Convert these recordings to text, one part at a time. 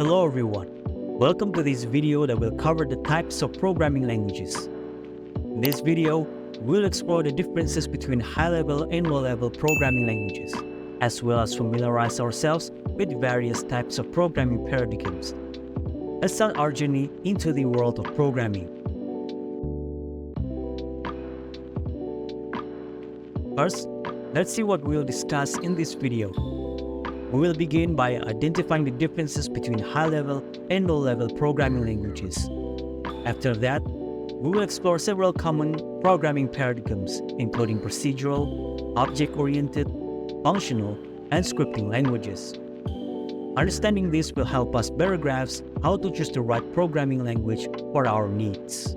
Hello everyone, welcome to this video that will cover the types of programming languages. In this video, we'll explore the differences between high-level and low-level programming languages, as well as familiarize ourselves with various types of programming paradigms. Let's start our journey into the world of programming. First, let's see what we'll discuss in this video. We will begin by identifying the differences between high-level and low-level programming languages. After that, we will explore several common programming paradigms, including procedural, object-oriented, functional, and scripting languages. Understanding this will help us better grasp how to choose the right programming language for our needs.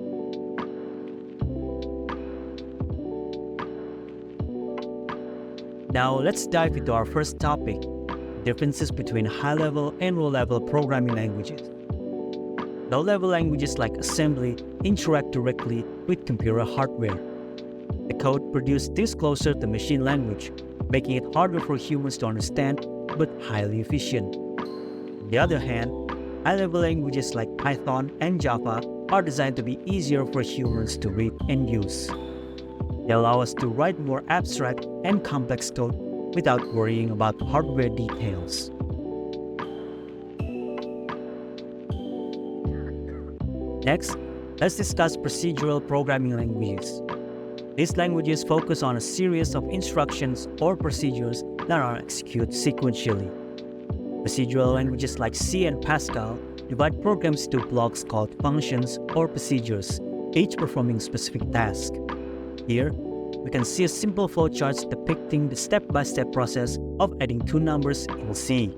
Now, let's dive into our first topic: differences between high-level and low-level programming languages. Low-level languages like assembly interact directly with computer hardware. The code produced is closer to machine language, making it harder for humans to understand but highly efficient. On the other hand, high-level languages like Python and Java are designed to be easier for humans to read and use. They allow us to write more abstract and complex code without worrying about hardware details. Next, let's discuss procedural programming languages. These languages focus on a series of instructions or procedures that are executed sequentially. Procedural languages like C and Pascal divide programs into blocks called functions or procedures, each performing specific tasks. Here, we can see a simple flowchart depicting the step-by-step process of adding two numbers in C.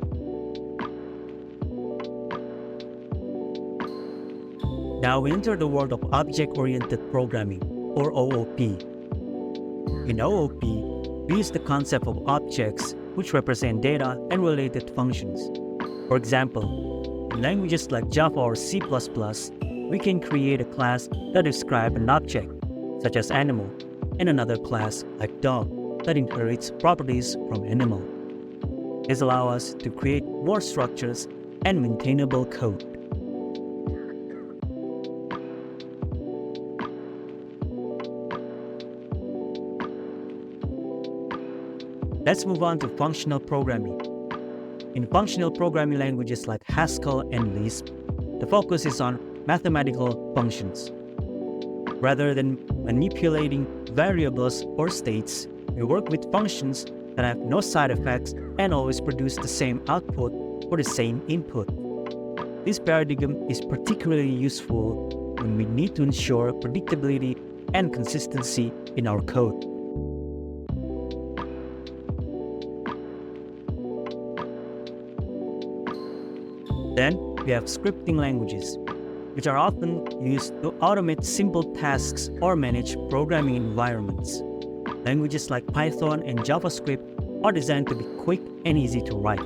Now we enter the world of object-oriented programming, or OOP. In OOP, we use the concept of objects, which represent data and related functions. For example, in languages like Java or C++, we can create a class that describes an object, such as animal, and another class like dog that inherits properties from animal. This allows us to create more structures and maintainable code. Let's move on to functional programming. In functional programming languages like Haskell and Lisp, the focus is on mathematical functions. Rather than manipulating variables or states, we work with functions that have no side effects and always produce the same output for the same input. This paradigm is particularly useful when we need to ensure predictability and consistency in our code. Then, we have scripting languages, which are often used to automate simple tasks or manage programming environments. Languages like Python and JavaScript are designed to be quick and easy to write,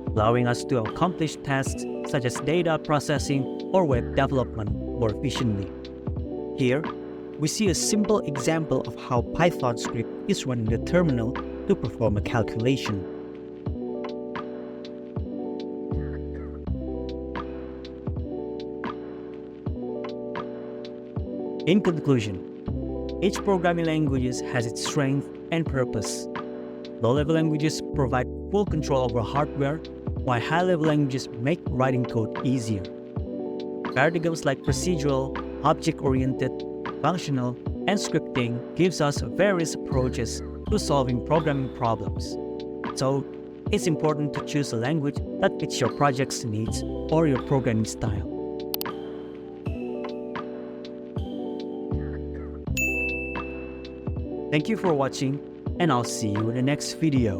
allowing us to accomplish tasks such as data processing or web development more efficiently. Here, we see a simple example of how Python script is run in the terminal to perform a calculation. In conclusion, each programming language has its strength and purpose. Low-level languages provide full control over hardware, while high-level languages make writing code easier. Paradigms like procedural, object-oriented, functional, and scripting gives us various approaches to solving programming problems. So, it's important to choose a language that fits your project's needs or your programming style. Thank you for watching, and I'll see you in the next video.